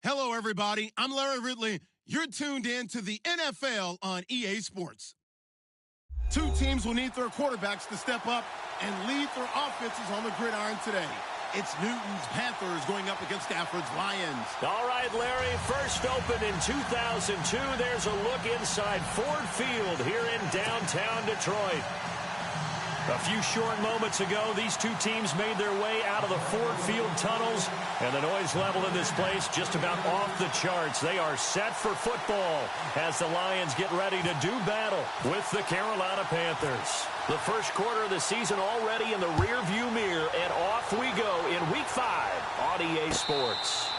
Hello, everybody. I'm Larry Ridley. You're tuned in to the NFL on EA Sports. Two teams will need their quarterbacks to step up and lead their offenses on the gridiron today. It's Newton's Panthers going up against Stafford's Lions. All right, Larry, first opened in 2002. There's a look inside Ford Field here in downtown Detroit. A few short moments ago, these two teams made their way out of the Ford Field tunnels, and the noise level in this place just about off the charts. They are set for football as the Lions get ready to do battle with the Carolina Panthers. The first quarter of the season already in the rearview mirror, and off we go in Week 5 on EA Sports.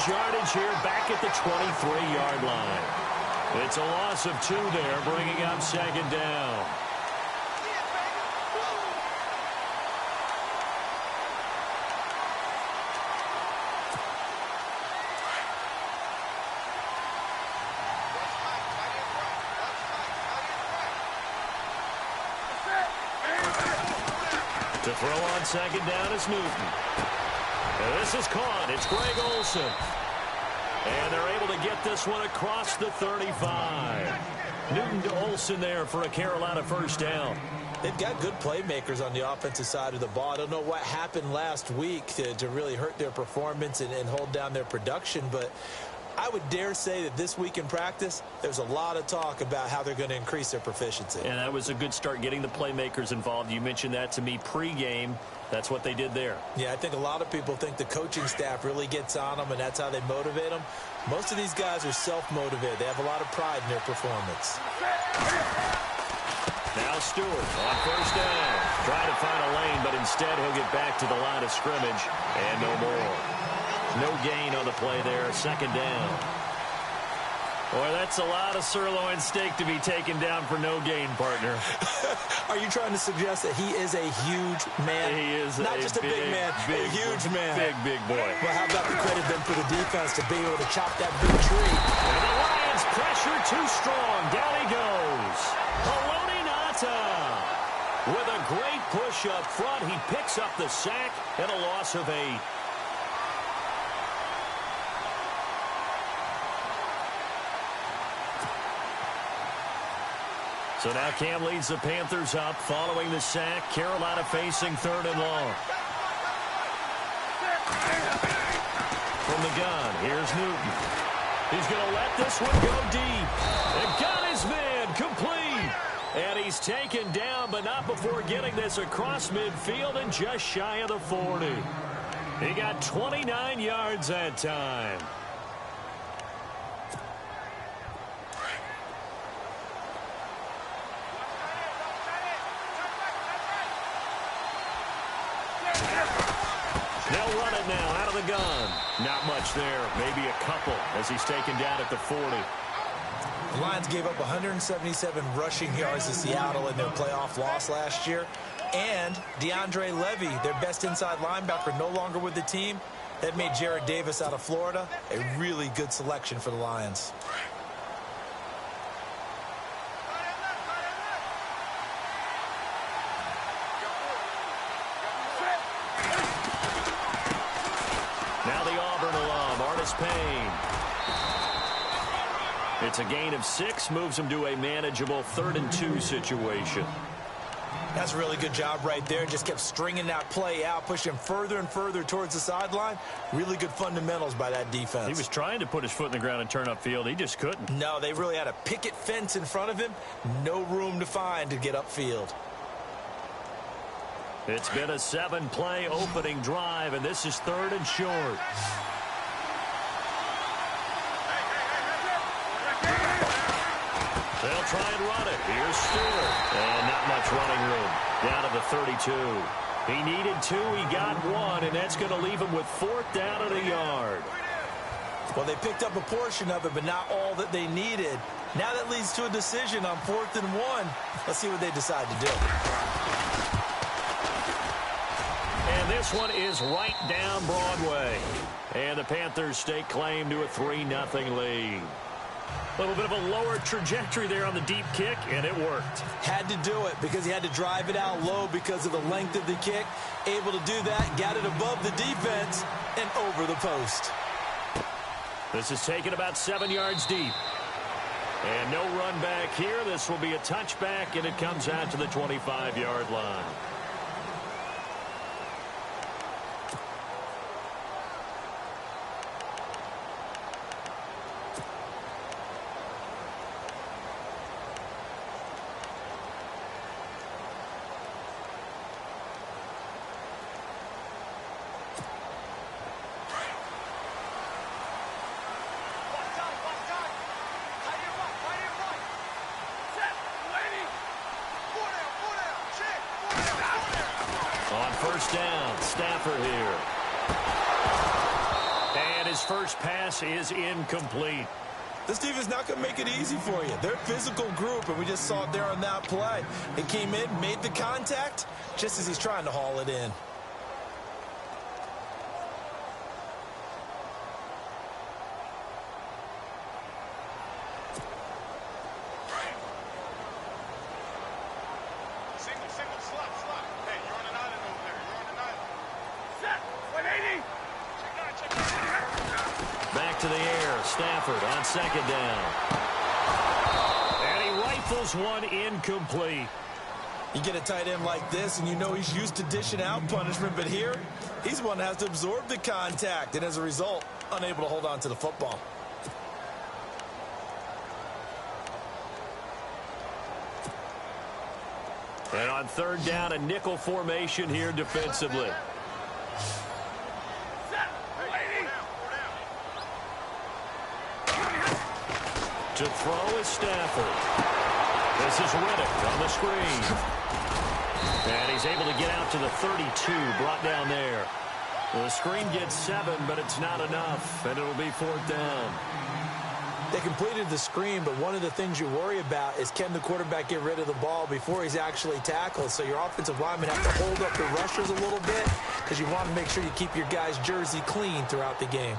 Yardage here back at the 23-yard line. It's a loss of 2 there, bringing up second down. To throw on second down is Newton. This is caught. It's Greg Olsen. And they're able to get this one across the 35. Newton to Olsen there for a Carolina first down. They've got good playmakers on the offensive side of the ball. I don't know what happened last week to really hurt their performance and hold down their production, but I would dare say that this week in practice, there's a lot of talk about how they're going to increase their proficiency. And that was a good start getting the playmakers involved. You mentioned that to me pregame. That's what they did there. Yeah, I think a lot of people think the coaching staff really gets on them, and that's how they motivate them. Most of these guys are self-motivated. They have a lot of pride in their performance. Now Stewart on first down. Trying to find a lane, but instead he'll get back to the line of scrimmage. And no more. No gain on the play there. Second down. Boy, that's a lot of sirloin steak to be taken down for no gain, partner. Are you trying to suggest that he is a huge man? He is not just a big man, a huge man. Big boy. Well, how about the credit then for the defense to be able to chop that big tree? And the Lions pressure too strong. Down he goes. Haloti Ngata with a great push up front. He picks up the sack and a loss of 8. So now Cam leads the Panthers up following the sack. Carolina facing 3rd and long. From the gun, here's Newton. He's going to let this one go deep. And got his man complete. And he's taken down, but not before getting this across midfield and just shy of the 40. He got 29 yards that time. They'll run it now out of the gun. Not much there. Maybe a couple as he's taken down at the 40. The Lions gave up 177 rushing yards to Seattle in their playoff loss last year. And DeAndre Levy, their best inside linebacker, no longer with the team. That made Jared Davis out of Florida a really good selection for the Lions. Payne. It's a gain of 6, moves him to a manageable 3rd and 2 situation. That's a really good job right there. Just kept stringing that play out, pushing him further and further towards the sideline. Really good fundamentals by that defense. He was trying to put his foot in the ground and turn upfield. He just couldn't. No, they really had a picket fence in front of him. No room to find to get upfield. It's been a 7-play opening drive, and this is 3rd and short. They'll try and run it. Here's Stewart. And not much running room. Down to the 32. He needed 2. He got 1. And that's going to leave him with 4th down and a yard. Well, they picked up a portion of it, but not all that they needed. Now that leads to a decision on 4th and 1. Let's see what they decide to do. And this one is right down Broadway. And the Panthers stake claim to a 3-0 lead. A little bit of a lower trajectory there on the deep kick, and it worked. Had to do it because he had to drive it out low because of the length of the kick. Able to do that, got it above the defense and over the post. This is taken about 7 yards deep. And no run back here. This will be a touchback, and it comes out to the 25-yard line. First down, Stafford here. And his first pass is incomplete. This team is not going to make it easy for you. They're a physical group, and we just saw it there on that play. It came in, made the contact, just as he's trying to haul it in. Back to the air, Stafford on second down. And he rifles one incomplete. You get a tight end like this, and you know he's used to dishing out punishment, but here, he's one that has to absorb the contact, and as a result, unable to hold on to the football. And on third down, a nickel formation here defensively. To throw is Stafford. This is Riddick on the screen. And he's able to get out to the 32, brought down there. The screen gets 7, but it's not enough, and it'll be 4th down. They completed the screen, but one of the things you worry about is can the quarterback get rid of the ball before he's actually tackled? So your offensive linemen have to hold up the rushers a little bit because you want to make sure you keep your guy's jersey clean throughout the game.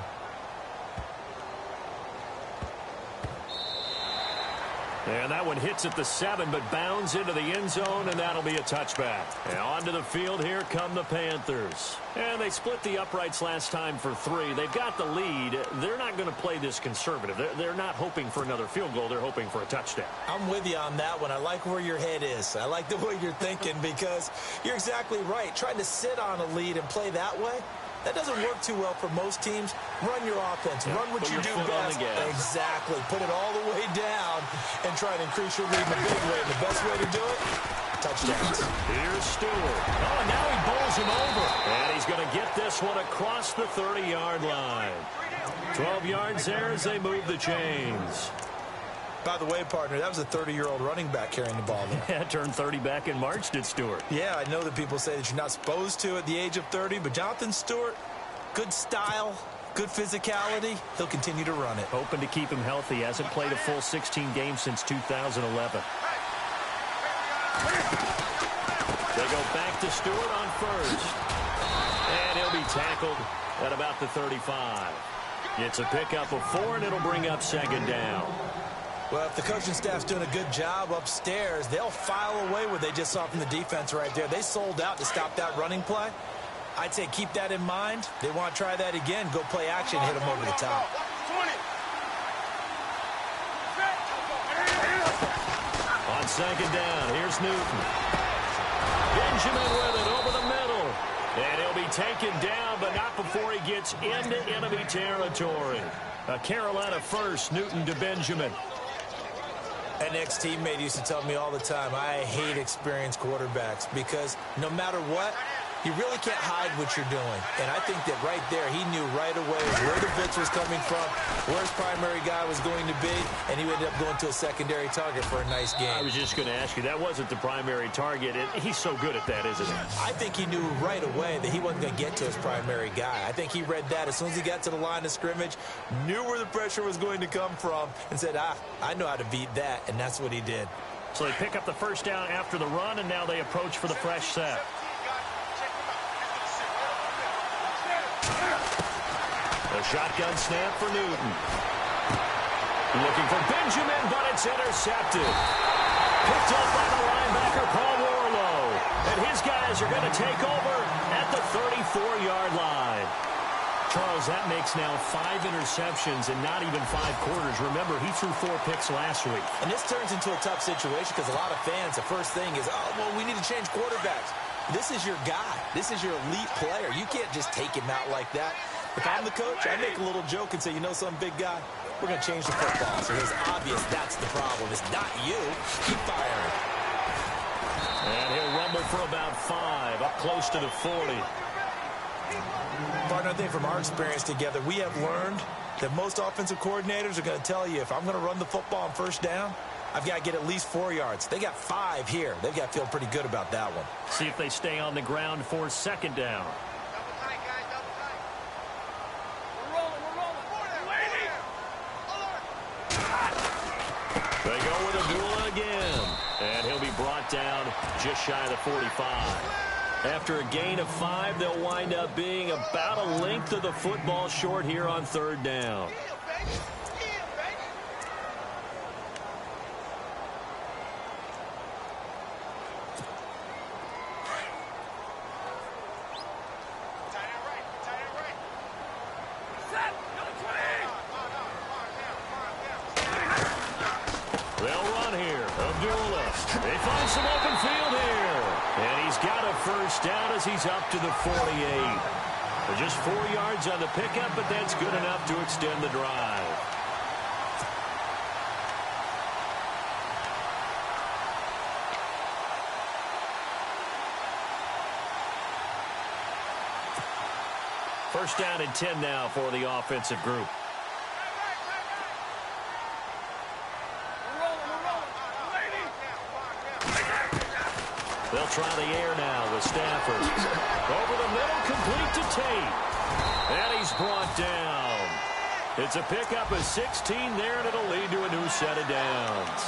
And that one hits at the 7, but bounds into the end zone, and that'll be a touchback. And onto the field, here come the Panthers. And they split the uprights last time for 3. They've got the lead. They're not going to play this conservative. They're not hoping for another field goal. They're hoping for a touchdown. I'm with you on that one. I like where your head is. I like the way you're thinking because you're exactly right. Trying to sit on a lead and play that way, that doesn't work too well for most teams. Run your offense. Run what you do best. Exactly. Put it all the way down and try to increase your lead in a big way. And the best way to do it, touchdowns. Here's Stewart. Oh, and now he bowls him over. And he's going to get this one across the 30-yard line. 12 yards there as they move the chains. By the way, partner, that was a 30-year-old running back carrying the ball there. Yeah, turned 30 back in March, did Stewart. Yeah, I know that people say that you're not supposed to at the age of 30, but Jonathan Stewart, good style, good physicality. He'll continue to run it. Hoping to keep him healthy. Hasn't played a full 16 games since 2011. They go back to Stewart on first. And he'll be tackled at about the 35. It's a pickup of 4, and it'll bring up second down. Well, if the coaching staff's doing a good job upstairs, they'll file away what they just saw from the defense right there. They sold out to stop that running play. I'd say keep that in mind. They want to try that again. Go play action, hit them over the top. On second down, here's Newton. Benjamin with it over the middle. And he'll be taken down, but not before he gets into enemy territory. A Carolina first, Newton to Benjamin. An ex-teammate used to tell me all the time, I hate experienced quarterbacks because no matter what, You really can't hide what you're doing. And I think that right there, he knew right away where the blitz was coming from, where his primary guy was going to be, and he ended up going to a secondary target for a nice game. I was just going to ask you, that wasn't the primary target. He's so good at that, isn't he? I think he knew right away that he wasn't going to get to his primary guy. I think he read that as soon as he got to the line of scrimmage, knew where the pressure was going to come from, and said, I know how to beat that, and that's what he did. So they pick up the first down after the run, and now they approach for the fresh set. A shotgun snap for Newton. Looking for Benjamin, but it's intercepted. Picked up by the linebacker, Paul Warlow. And his guys are going to take over at the 34-yard line. Charles, that makes now 5 interceptions in not even 5 quarters. Remember, he threw 4 picks last week. And this turns into a tough situation because a lot of fans, the first thing is, we need to change quarterbacks. This is your guy. This is your elite player. You can't just take him out like that. If I'm the coach, I make a little joke and say, you know something, big guy? We're going to change the football. So it's obvious that's the problem. It's not you. Keep firing. And he'll rumble for about 5, up close to the 40. Partner, I think from our experience together, we have learned that most offensive coordinators are going to tell you, if I'm going to run the football on first down, I've got to get at least 4 yards. They got 5 here. They've got to feel pretty good about that one. See if they stay on the ground for second down. They go with Abdullah again. And he'll be brought down just shy of the 45. After a gain of 5, they'll wind up being about a length of the football short here on third down. They'll run here. Abdullah. They find some open field here. And he's got a first down as he's up to the 48. Just 4 yards on the pickup, but that's good enough to extend the drive. First down and 10 now for the offensive group. They'll try the air now with Stafford. Over the middle, complete to Tate. And he's brought down. It's a pickup of 16 there, and it'll lead to a new set of downs.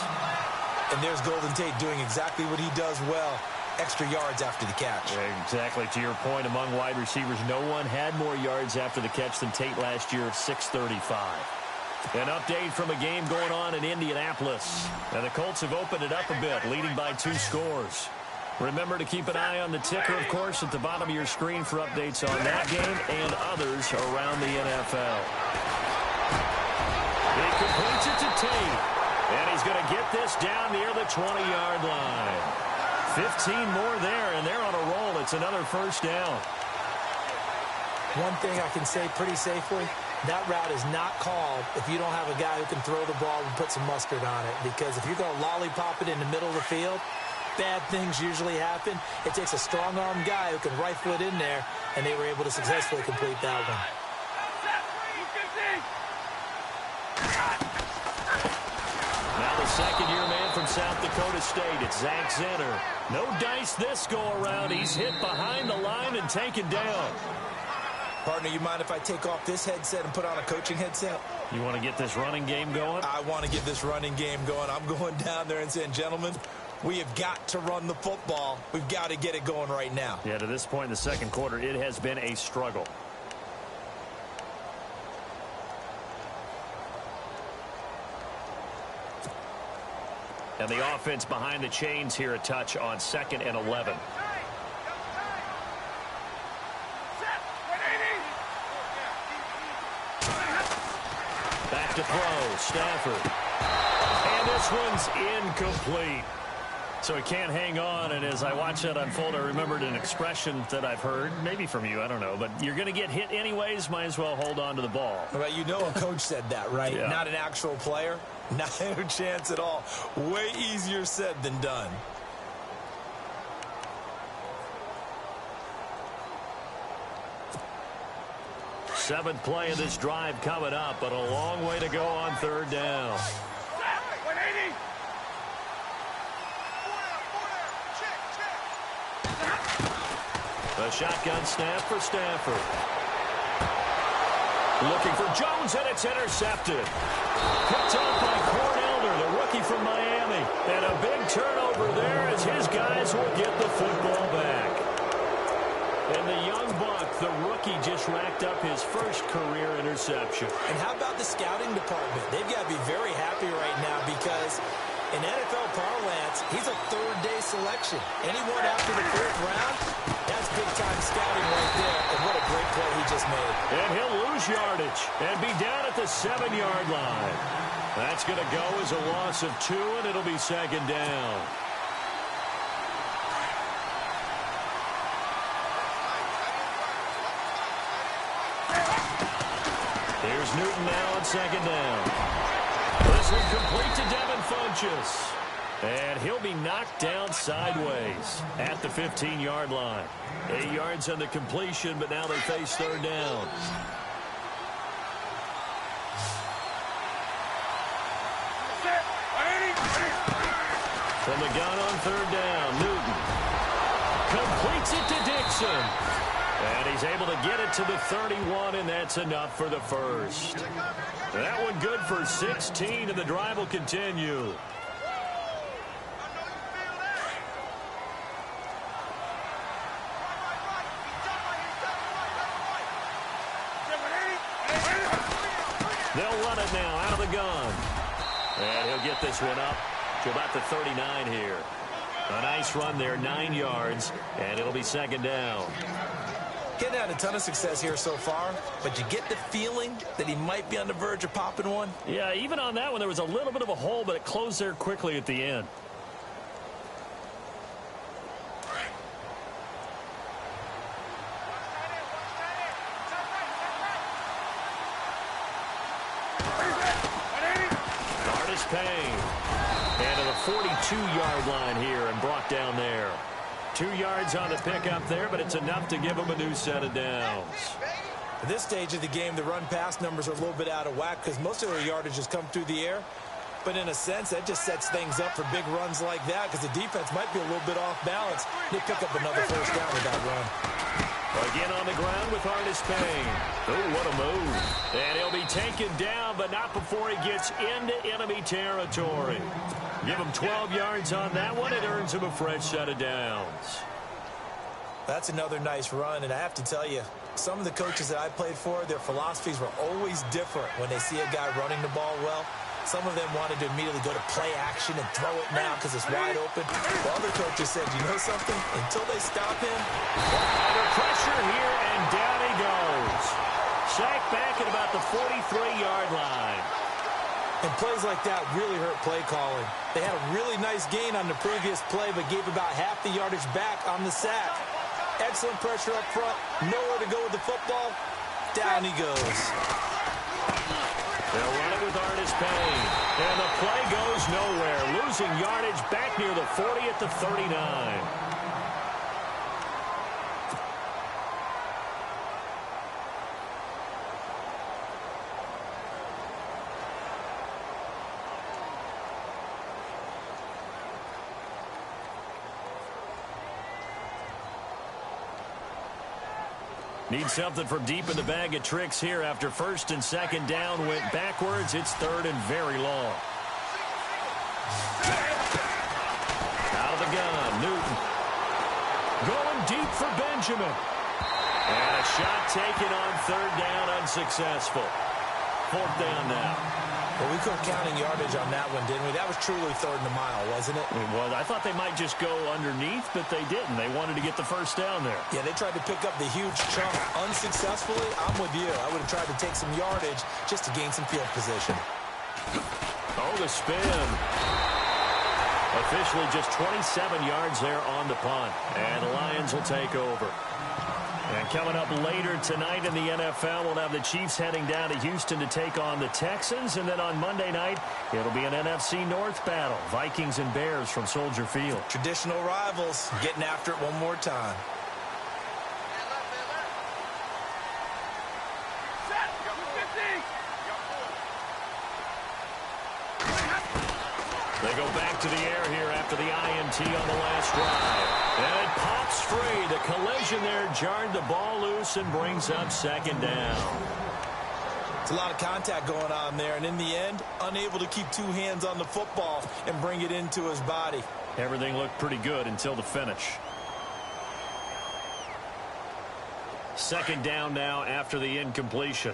And there's Golden Tate doing exactly what he does well. Extra yards after the catch. Exactly. To your point, among wide receivers, no one had more yards after the catch than Tate last year of 635. An update from a game going on in Indianapolis. And the Colts have opened it up a bit, leading by 2 scores. Remember to keep an eye on the ticker, of course, at the bottom of your screen for updates on that game and others around the NFL. He completes it to Tate. And he's going to get this down near the 20-yard line. 15 more there, and they're on a roll. It's another first down. One thing I can say pretty safely, that route is not called if you don't have a guy who can throw the ball and put some mustard on it. Because if you're going to lollipop it in the middle of the field, bad things usually happen. It takes a strong-arm guy who can rifle it in there, and they were able to successfully complete that one. Now the second-year man from South Dakota State, it's Zach Zenner. No dice this go-around. He's hit behind the line and taken down. Partner, you mind if I take off this headset and put on a coaching headset? You want to get this running game going? I want to get this running game going. I'm going down there and saying, gentlemen, we have got to run the football. We've got to get it going right now. Yeah, to this point in the second quarter, it has been a struggle. And the offense behind the chains here a touch on 2nd and 11. Back to throw, Stafford. And this one's incomplete. So he can't hang on, and as I watch that unfold, I remembered an expression that I've heard, maybe from you, I don't know, but you're going to get hit anyways, might as well hold on to the ball. Well, you know a coach said that, right? Yeah. Not an actual player. Not a chance at all. Way easier said than done. 7th play of this drive coming up, but a long way to go on 3rd down. A shotgun snap for Stafford. Looking for Jones, and it's intercepted. Picked up by Cornelder, the rookie from Miami. And a big turnover there as his guys will get the football back. And the young buck, the rookie, just racked up his first career interception. And how about the scouting department? They've got to be very happy right now because in NFL parlance, he's a 3rd-day selection. Anyone after the 4th round, that's big-time scouting right there. And what a great play he just made. And he'll lose yardage and be down at the 7-yard line. That's going to go as a loss of 2, and it'll be 2nd down. Here's Newton now on 2nd down. This is complete to Devin Funchess. And he'll be knocked down sideways at the 15-yard line. 8 yards on the completion, but now they face 3rd down. From the gun on 3rd down, Newton completes it to Dixon. And he's able to get it to the 31, and that's enough for the first. That one good for 16, and the drive will continue. They'll run it now out of the gun. And he'll get this one up to about the 39 here. A nice run there, 9 yards, and it'll be 2nd down. Getting had a ton of success here so far, but you get the feeling that he might be on the verge of popping one. Yeah, even on that one, there was a little bit of a hole, but it closed there quickly at the end. Payne. And to the 42-yard line here and brought down there. 2 yards on the pickup there, but it's enough to give him a new set of downs. At this stage of the game, the run-pass numbers are a little bit out of whack because most of their yardage has come through the air. But in a sense, that just sets things up for big runs like that because the defense might be a little bit off balance. They pick up another 1st down with that run. Again on the ground with Artis Payne. Oh, what a move. And he'll be taken down, but not before he gets into enemy territory. Give him 12 yards on that one. It earns him a fresh set of downs. That's another nice run, and I have to tell you, some of the coaches that I played for, their philosophies were always different when they see a guy running the ball well. Some of them wanted to immediately go to play action and throw it now because it's wide open. While other coaches said, you know something? Until they stop him. Under pressure here, and down he goes. Sacked back at about the 43-yard line. And plays like that really hurt play calling. They had a really nice gain on the previous play, but gave about half the yardage back on the sack. Excellent pressure up front. Nowhere to go with the football. Down he goes. They'll run it with Artis Payne. And the play goes nowhere. Losing yardage back near the 40 at the 39. Need something from deep in the bag of tricks here after 1st and 2nd down went backwards. It's 3rd and very long. Out of the gun, Newton. Going deep for Benjamin. And a shot taken on 3rd down, unsuccessful. 4th down now. Well, we couldn't count in yardage on that one, didn't we? That was truly 3rd and a mile, wasn't it? It was. I thought they might just go underneath, but they didn't. They wanted to get the 1st down there. Yeah, they tried to pick up the huge chunk unsuccessfully. I'm with you. I would have tried to take some yardage just to gain some field position. Oh, the spin. Officially just 27 yards there on the punt. And the Lions will take over. And coming up later tonight in the NFL, we'll have the Chiefs heading down to Houston to take on the Texans. And then on Monday night, it'll be an NFC North battle. Vikings and Bears from Soldier Field. Traditional rivals getting after it one more time. back to the air here after the INT on the last drive. And it pops free. The collision there jarred the ball loose and brings up second down. It's a lot of contact going on there, and in the end, unable to keep two hands on the football and bring it into his body. Everything looked pretty good until the finish. Second down now after the incompletion.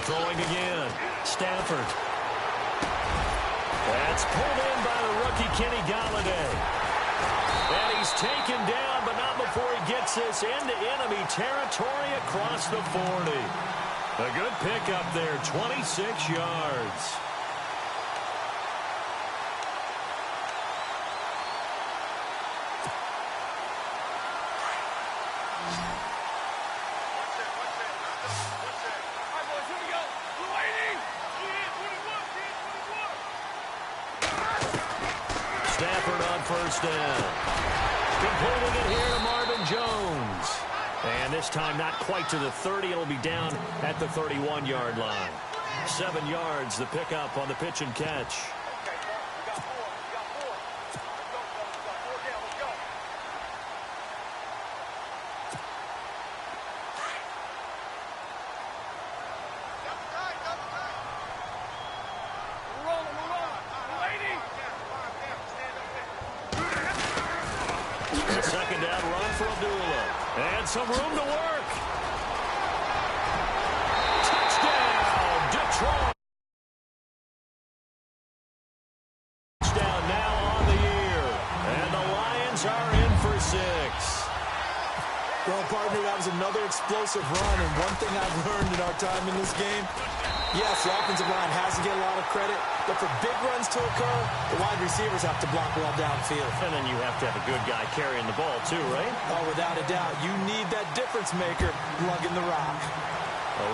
Throwing again. Stafford. That's pulled in by the rookie Kenny Galladay. And he's taken down, but not before he gets this into enemy territory across the 40. A good pickup there, 26 yards. First down. Completing it here to Marvin Jones. And this time not quite to the 30. It'll be down at the 31-yard line. 7 yards, the pickup on the pitch and catch. Some room to work. Touchdown, Detroit. Touchdown now on the year. And the Lions are in for 6. Well, partner, that was another explosive run. And one thing I've learned in our time in this game, yes, the offensive line has to get a lot of credit, but for big runs to occur, the wide receivers have to block well downfield. And then you have to have a good guy carrying the ball too, right? Oh, without a doubt. You need that difference maker lugging the rock.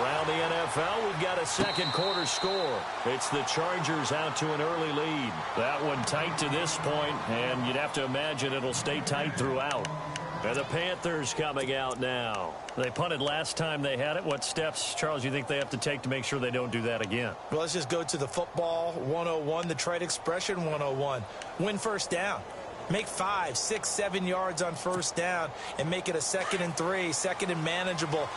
Around the NFL, we've got a second quarter score. It's the Chargers out to an early lead. That one tight to this point, and you'd have to imagine it'll stay tight throughout. And the Panthers coming out now. They punted last time they had it. What steps, Charles, you think they have to take to make sure they don't do that again? Well, let's just go to the football 101, the trade expression 101. Win first down. Make 5, 6, 7 yards on first down and make it a 2nd and 3, 2nd and manageable.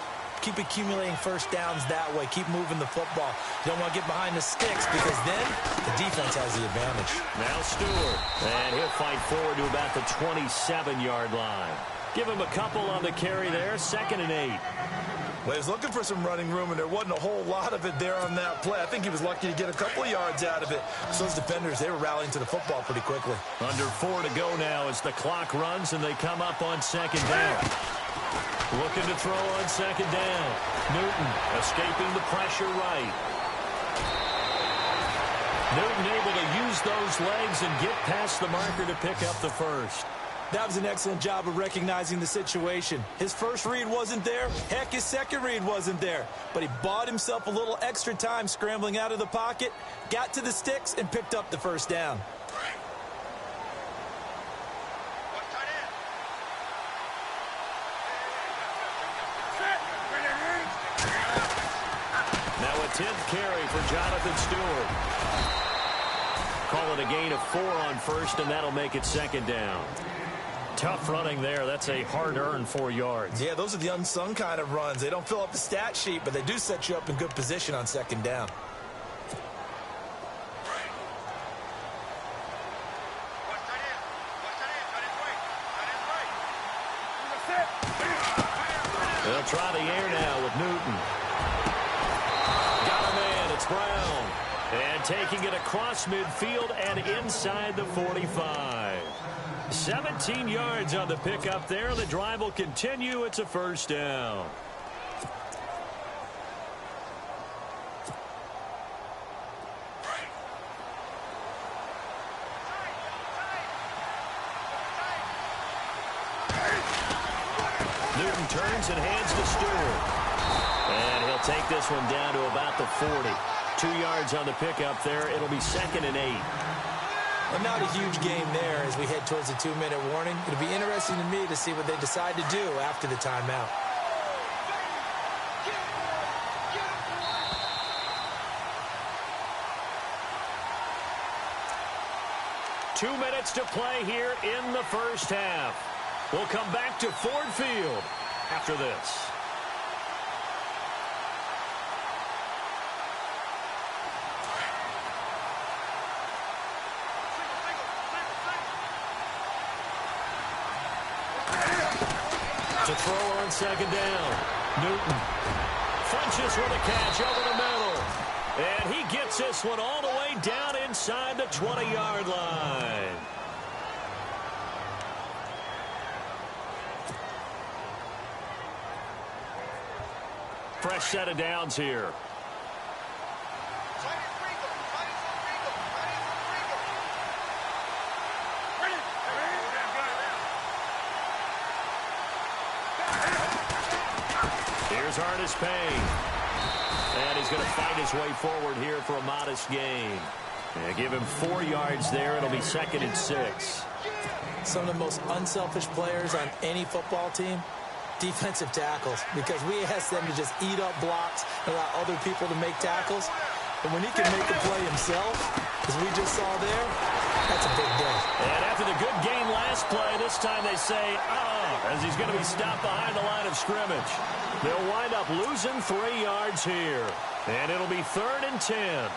Keep accumulating first downs that way. Keep moving the football. You don't want to get behind the sticks because then the defense has the advantage. Now Stewart. And he'll fight forward to about the 27-yard line. Give him a couple on the carry there. 2nd and 8. Well, he was looking for some running room, and there wasn't a whole lot of it there on that play. I think he was lucky to get a couple of yards out of it. So those defenders, they were rallying to the football pretty quickly. Under 4 to go now as the clock runs, and they come up on 2nd down. Looking to throw on 2nd down. Newton escaping the pressure right. Newton able to use those legs and get past the marker to pick up the first. That was an excellent job of recognizing the situation. His first read wasn't there. Heck, his second read wasn't there. But he bought himself a little extra time scrambling out of the pocket, got to the sticks, and picked up the first down. Now a 10th carry for Jonathan Stewart. Call it a gain of 4 on first, and that'll make it 2nd down. Tough running there. That's a hard-earned 4 yards. Yeah, those are the unsung kind of runs. They don't fill up the stat sheet, but they do set you up in good position on 2nd down. They'll try the air now with Newton. Got a man. It's Brown. And taking it across midfield and inside the 45. 17 yards on the pickup there. The drive will continue. It's a first down. Newton turns and hands to Stewart. And he'll take this one down to about the 40. 2 yards on the pickup there. It'll be 2nd and 8. Well, not a huge game there as we head towards the 2-minute warning. It'll be interesting to me to see what they decide to do after the timeout. 2 minutes to play here in the first half. We'll come back to Ford Field after this. To throw on second down. Newton Funches with a catch over the middle. And he gets this one all the way down inside the 20-yard line. Fresh set of downs here. Here's Lions-Payne. And he's going to fight his way forward here for a modest gain. And give him 4 yards there. It'll be 2nd and 6. Some of the most unselfish players on any football team, defensive tackles, because we ask them to just eat up blocks and allow other people to make tackles. And when he can make the play himself, as we just saw there, that's a big day. And after the good gain last play, this time they say, as he's going to be stopped behind the line of scrimmage. They'll wind up losing 3 yards here. And it'll be 3rd and 10.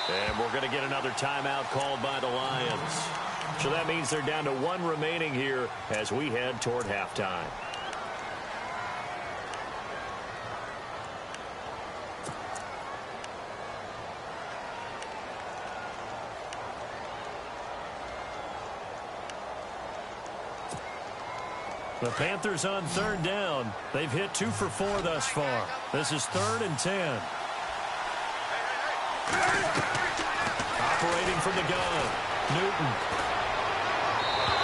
And we're going to get another timeout called by the Lions. So that means they're down to 1 remaining here as we head toward halftime. The Panthers on 3rd down. They've hit 2 for 4 thus far. This is 3rd and 10. Operating from the gun, Newton.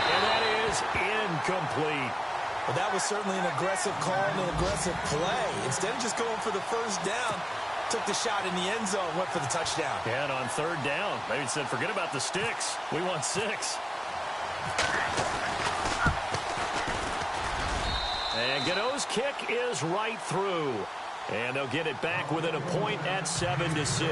And that is incomplete. Well, that was certainly an aggressive call and an aggressive play. Instead of just going for the first down, took the shot in the end zone, went for the touchdown. Yeah, and on 3rd down, they said, forget about the sticks. We want 6. And Godot's kick is right through. And they'll get it back within a point at 7-6.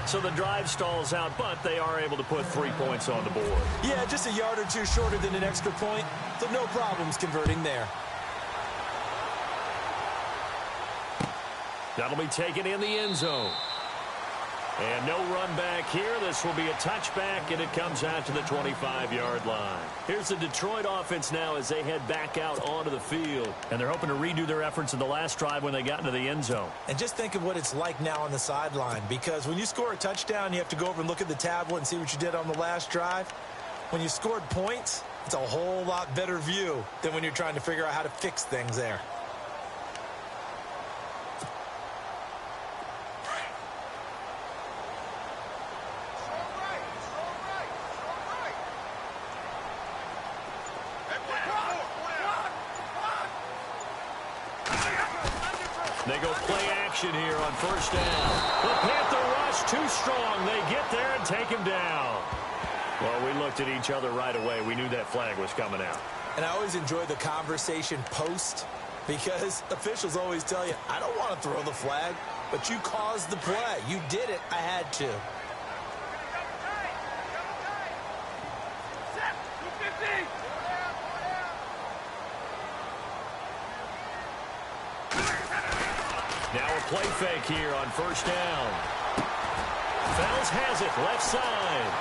So the drive stalls out, but they are able to put 3 points on the board. Yeah, just a yard or 2 shorter than an extra point, so no problems converting there. That'll be taken in the end zone. And no run back here. This will be a touchback, and it comes out to the 25-yard line. Here's the Detroit offense now as they head back out onto the field. And they're hoping to redo their efforts in the last drive when they got into the end zone. And just think of what it's like now on the sideline, because when you score a touchdown, you have to go over and look at the tablet and see what you did on the last drive. When you scored points, it's a whole lot better view than when you're trying to figure out how to fix things there. They go play action here on 1st down. The Panther rush too strong. They get there and take him down. Well, we looked at each other right away. We knew that flag was coming out. And I always enjoy the conversation post, because officials always tell you, I don't want to throw the flag, but you caused the play. You did it. I had to. Now a play fake here on 1st down. Fells has it left side.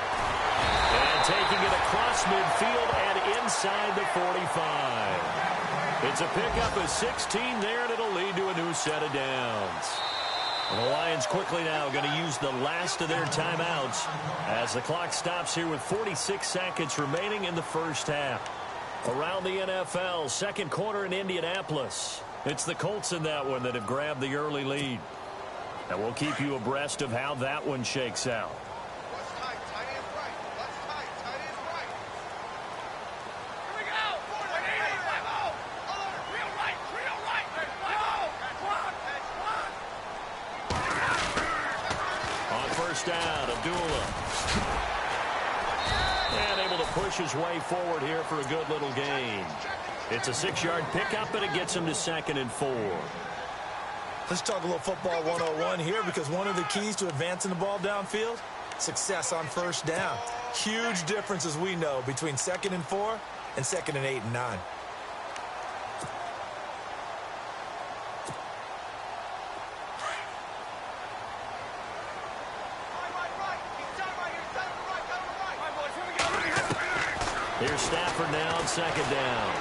And taking it across midfield and inside the 45. It's a pickup of 16 there, and it'll lead to a new set of downs. And the Lions quickly now going to use the last of their timeouts as the clock stops here with 46 seconds remaining in the first half. Around the NFL, 2nd quarter in Indianapolis. It's the Colts in that one that have grabbed the early lead. And we'll keep you abreast of how that one shakes out. On 1st down, Abdullah. push his way forward here for a good little gain. It's a 6-yard pickup, and it gets him to 2nd and 4. Let's talk a little football 101 here, because one of the keys to advancing the ball downfield, success on first down. Huge difference, as we know, between 2nd and 4 and 2nd and 8 and 9. Here's Stafford now on 2nd down.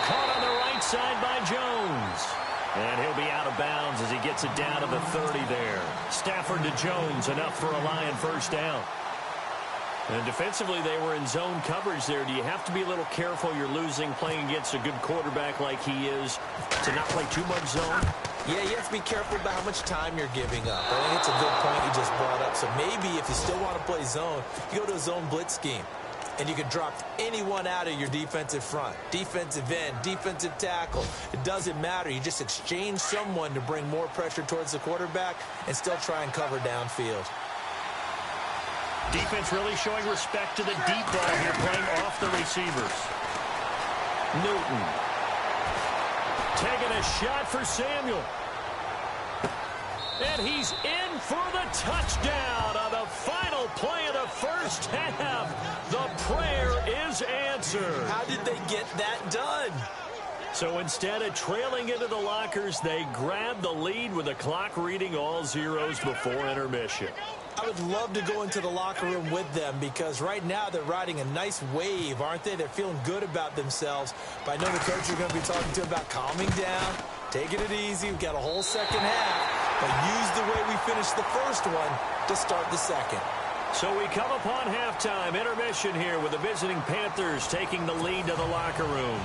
Caught on the right side by Jones. And he'll be out of bounds as he gets it down to the 30 there. Stafford to Jones, enough for a Lion first down. And defensively, they were in zone coverage there. Do you have to be a little careful? You're losing, playing against a good quarterback like he is, to not play too much zone? Yeah, you have to be careful about how much time you're giving up. I think it's a good point you just brought up. So maybe if you still want to play zone, you go to a zone blitz scheme. And you can drop anyone out of your defensive front. Defensive end, defensive tackle. It doesn't matter. You just exchange someone to bring more pressure towards the quarterback and still try and cover downfield. Defense really showing respect to the deep ball here, playing off the receivers. Newton. Taking a shot for Samuel. And he's in for the touchdown on the final play of the first half. The prayer is answered. How did they get that done? So instead of trailing into the lockers, they grabbed the lead with the clock reading all zeros before intermission. I would love to go into the locker room with them, because right now they're riding a nice wave, aren't they? They're feeling good about themselves. But I know the coach you're going to be talking to about calming down, taking it easy. We've got a whole second half. But use the way we finished the first one to start the second. So we come upon halftime intermission here with the visiting Panthers taking the lead to the locker room.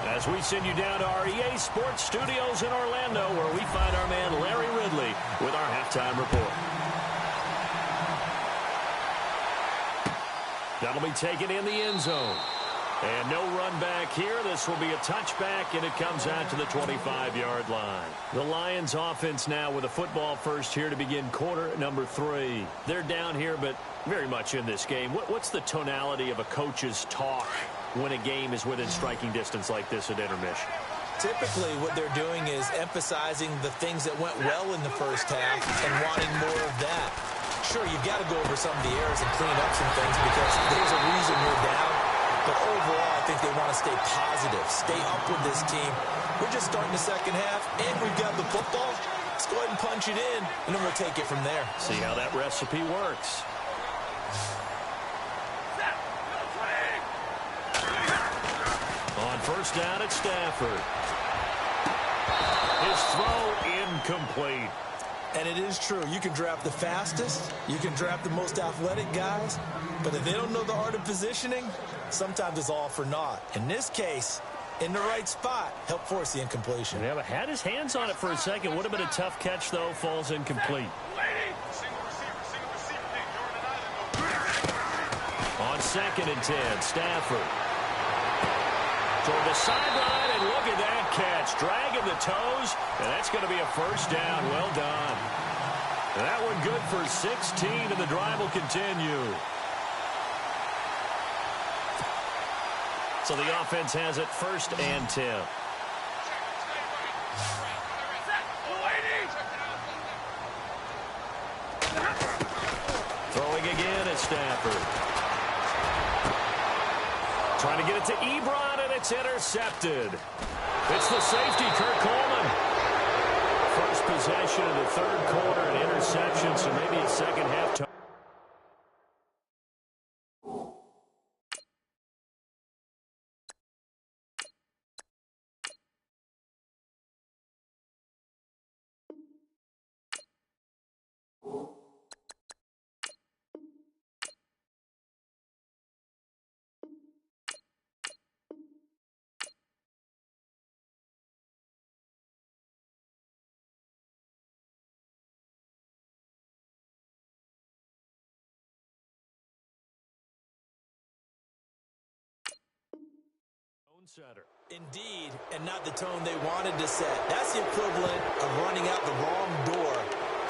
As we send you down to our EA Sports Studios in Orlando, where we find our man Larry Ridley with our halftime report. That'll be taken in the end zone. And no run back here. This will be a touchback, and it comes out to the 25-yard line. The Lions offense now with a football first here to begin quarter number 3. They're down here, but very much in this game. What's the tonality of a coach's talk when a game is within striking distance like this at intermission? Typically, what they're doing is emphasizing the things that went well in the first half and wanting more of that. Sure, you've got to go over some of the errors and clean up some things, because there's a reason you're down. But overall, I think they want to stay positive, stay up with this team. We're just starting the second half, and we've got the football. Let's go ahead and punch it in, and then we'll take it from there. See how that recipe works. On first down, it's Stafford. His throw incomplete. And it is true. You can draft the fastest. You can draft the most athletic guys. But if they don't know the art of positioning, sometimes it's all for naught. In this case, in the right spot, help force the incompletion. Yeah, but had his hands on it for a second. Would have been a tough catch, though. Falls incomplete. On 2nd and 10, Stafford. Toward the sideline, and look at that catch. Dragging the toes, and that's going to be a first down. Well done. That one good for 16, and the drive will continue. So the offense has it 1st and 10. Throwing again at Stafford. Trying to get it to Ebron, and it's intercepted. It's the safety, Kirk Coleman. First possession of the third quarter, an interception, so maybe a second half time. Center. Indeed, and not the tone they wanted to set. That's the equivalent of running out the wrong door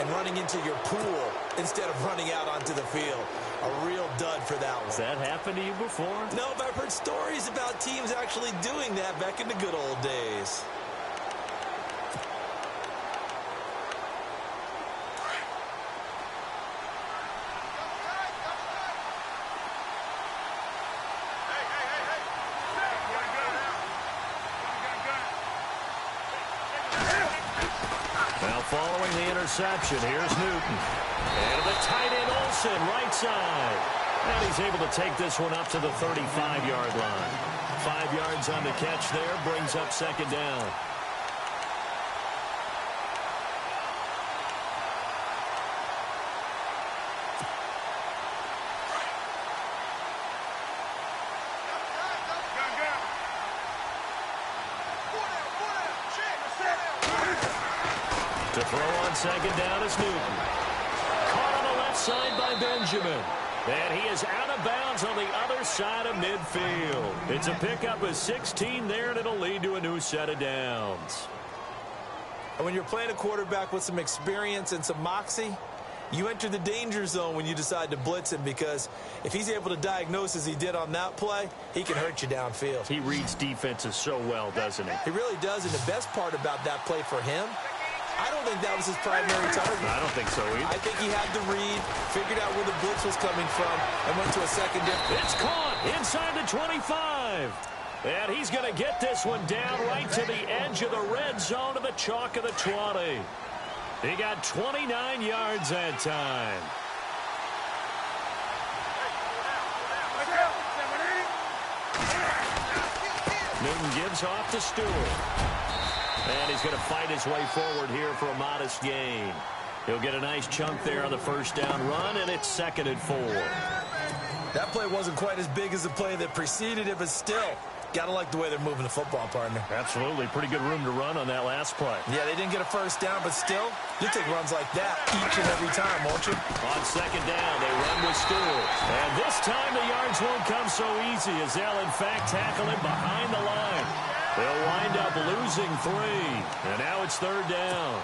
and running into your pool instead of running out onto the field. A real dud for that one. Has that happened to you before? No, but I've heard stories about teams actually doing that back in the good old days. Now following the interception, here's Newton. And the tight end Olsen, right side. And he's able to take this one up to the 35-yard line. 5 yards on the catch there, brings up second down. To throw on second down is Newton. Caught on the left side by Benjamin. And he is out of bounds on the other side of midfield. It's a pickup of 16 there, and it'll lead to a new set of downs. And when you're playing a quarterback with some experience and some moxie, you enter the danger zone when you decide to blitz him, because if he's able to diagnose as he did on that play, he can hurt you downfield. He reads defenses so well, doesn't he? He really does, and the best part about that play for him, I don't think that was his primary target. I don't think so either. I think he had the read, figured out where the blitz was coming from, and went to a secondary. It's caught inside the 25. And he's going to get this one down right to the edge of the red zone to the chalk of the 20. He got 29 yards that time. Newton gives off to Stewart. And he's going to fight his way forward here for a modest gain. He'll get a nice chunk there on the first down run, and it's 2nd and 4. That play wasn't quite as big as the play that preceded it, but still, got to like the way they're moving the football, partner. Absolutely. Pretty good room to run on that last play. Yeah, they didn't get a first down, but still, you take runs like that each and every time, won't you? On second down, they run with Stewart. And this time the yards won't come so easy, as they'll, in fact, tackle him behind the line. They'll wind up losing 3. And now it's 3rd down.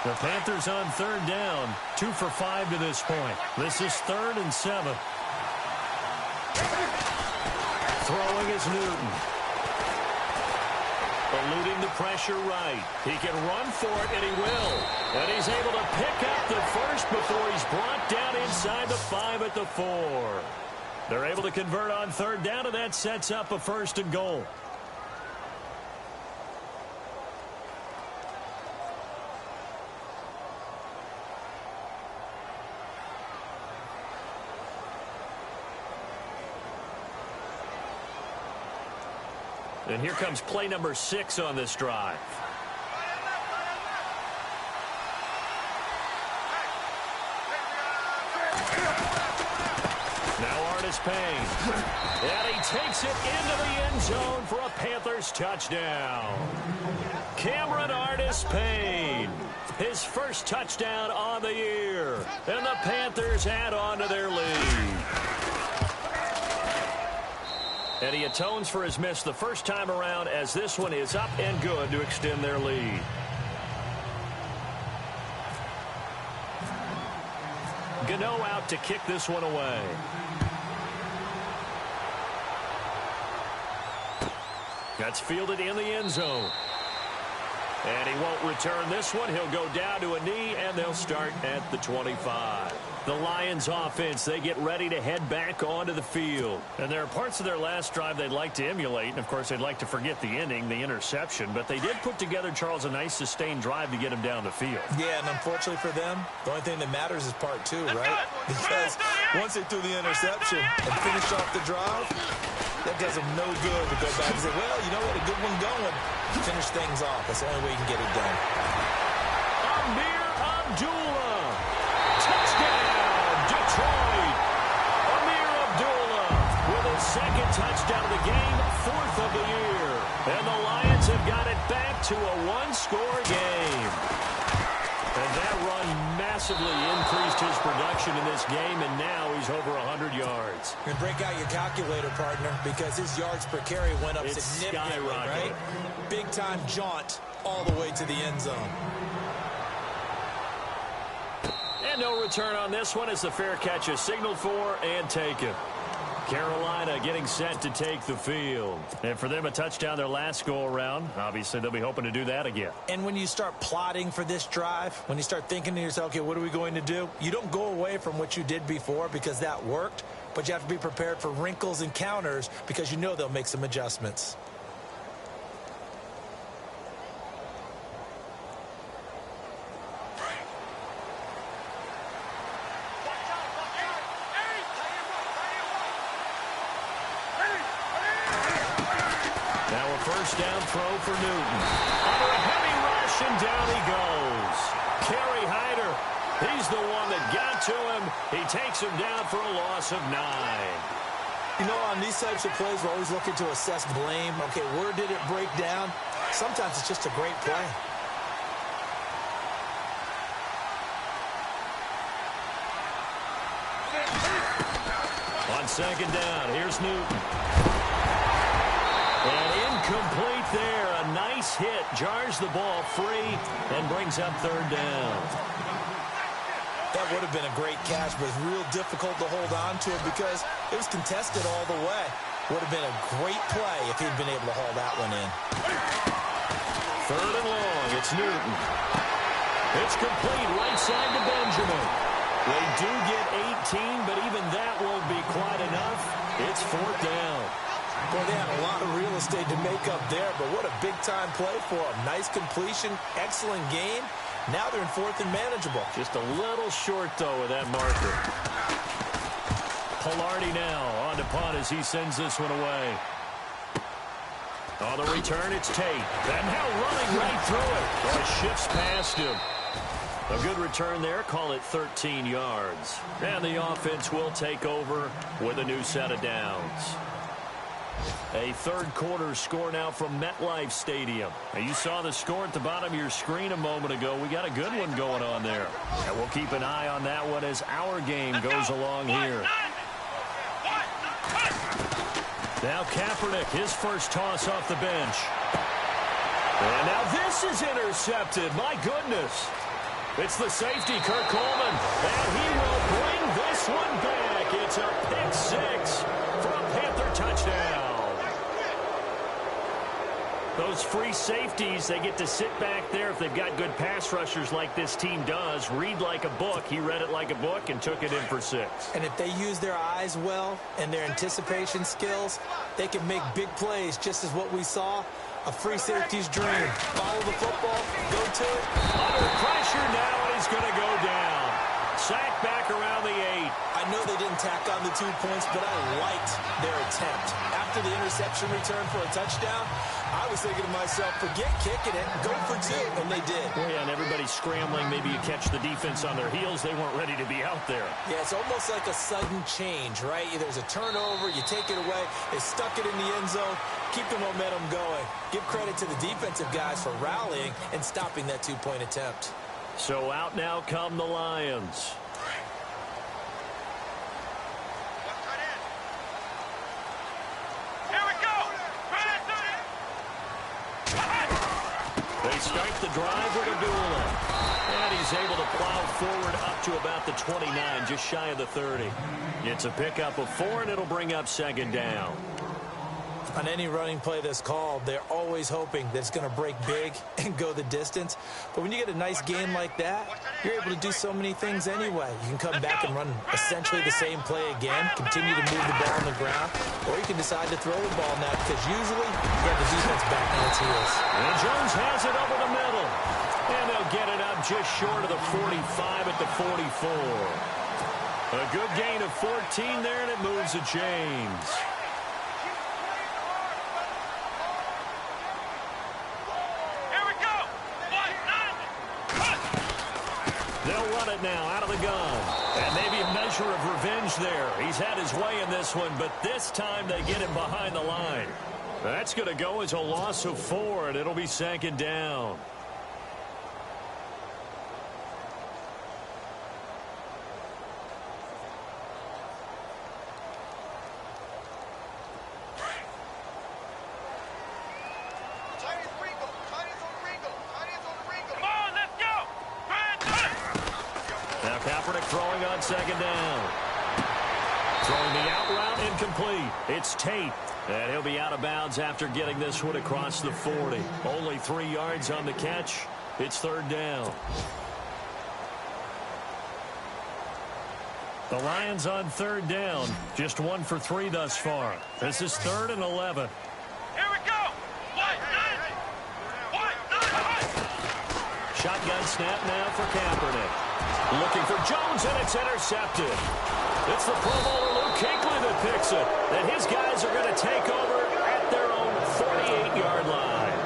The Panthers on 3rd down, 2 for 5 to this point. This is 3rd and 7. Throwing is Newton. Eluding the pressure right. He can run for it, and he will. And he's able to pick up the first before he's brought down inside the 5 at the 4. They're able to convert on 3rd down, and that sets up a 1st and goal. And here comes play number 6 on this drive. Now Artis Payne. And he takes it into the end zone for a Panthers touchdown. Cameron Artis Payne. His first touchdown on the year. And the Panthers add on to their lead. And he atones for his miss the first time around, as this one is up and good to extend their lead. Gano out to kick this one away. That's fielded in the end zone. And he won't return this one. He'll go down to a knee, and they'll start at the 25. The Lions offense, they get ready to head back onto the field. And there are parts of their last drive they'd like to emulate. And, of course, they'd like to forget the inning, the interception. But they did put together, Charles, a nice sustained drive to get him down the field. Yeah, and unfortunately for them, the only thing that matters is part 2, right? Because once they threw the interception and finished off the drive, that does them no good to go back and say, well, you know what, a good one going. Finish things off. That's the only way you can get it done. Amir Abdullah. Touchdown, Detroit. Amir Abdullah with his 2nd touchdown of the game, 4th of the year. And the Lions have got it back to a 1-score game. And that run massively increased his production in this game, and now he's over 100 yards. You can break out your calculator, partner, because his yards per carry went up significantly, right? Big-time jaunt all the way to the end zone. And no return on this one as the fair catch is signaled for and taken. Carolina getting set to take the field. And for them, a touchdown their last go-around. Obviously, they'll be hoping to do that again. And when you start plotting for this drive, when you start thinking to yourself, okay, what are we going to do? You don't go away from what you did before because that worked, but you have to be prepared for wrinkles and counters because you know they'll make some adjustments. First down throw for Newton. Under a heavy rush, and down he goes. Kerry Hyder, he's the one that got to him. He takes him down for a loss of 9. You know, on these types of plays, we're always looking to assess blame. Okay, where did it break down? Sometimes it's just a great play. On second down, here's Newton. And incomplete there. A nice hit. Jars the ball free and brings up third down. That would have been a great catch, but it's real difficult to hold on to it because it was contested all the way. Would have been a great play if he'd been able to haul that one in. Third and long. It's Newton. It's complete right side to Benjamin. They do get 18, but even that won't be quite enough. It's fourth down. Boy, they had a lot of real estate to make up there, but what a big-time play for them. Nice completion, excellent game. Now they're in fourth and manageable. Just a little short, though, with that marker. Pilardi now on to punt as he sends this one away. On the return, it's Tate. And now running right through it. It shifts past him. A good return there. Call it 13 yards. And the offense will take over with a new set of downs. A third quarter score now from MetLife Stadium. Now, you saw the score at the bottom of your screen a moment ago. We got a good one going on there. And we'll keep an eye on that one as our game goes along here. Now Kaepernick, his first toss off the bench. And now this is intercepted. My goodness. It's the safety, Kirk Coleman. And he will bring this one back. It's a pick six for a Panther touchdown. Those free safeties, they get to sit back there if they've got good pass rushers like this team does. Read like a book. He read it like a book and took it in for 6. And if they use their eyes well and their anticipation skills, they can make big plays, just as what we saw. A free safety's dream. Follow the football, go to it. Under pressure now, and he's going to go down. Sack back around the 8. I know they didn't tack on the 2 points, but I liked their attempt. After the interception return for a touchdown, I was thinking to myself, forget kicking it, go for 2, and they did. Well, yeah, and everybody's scrambling. Maybe you catch the defense on their heels. They weren't ready to be out there. Yeah, it's almost like a sudden change, right? There's a turnover, you take it away, they stuck it in the end zone, keep the momentum going. Give credit to the defensive guys for rallying and stopping that 2-point attempt. So out now come the Lions. They start the drive with Abdullah. And he's able to plow forward up to about the 29, just shy of the 30. It's a pickup of 4, and it'll bring up second down. On any running play that's called, they're always hoping that it's going to break big and go the distance. But when you get a nice game like that, you're able to do so many things anyway. You can come back and run essentially the same play again, continue to move the ball on the ground, or you can decide to throw the ball now because usually you have the defense back on its heels. And Jones has it over the middle. And they'll get it up just short of the 45 at the 44. A good gain of 14 there, and it moves the chains. They'll run it now out of the gun. And maybe a measure of revenge there. He's had his way in this one, but this time they get him behind the line. That's going to go as a loss of 4, and it'll be second down. throwing on second down. Throwing the out route incomplete. It's Tate. And he'll be out of bounds after getting this one across the 40. Only 3 yards on the catch. It's third down. The Lions on third down. Just 1 for 3 thus far. This is 3rd and 11. Here we go. Shotgun snap now for Kaepernick. Looking for Jones, and it's intercepted. It's the Pro Bowler Luke Kuechly that picks it. And his guys are going to take over at their own 48-yard line.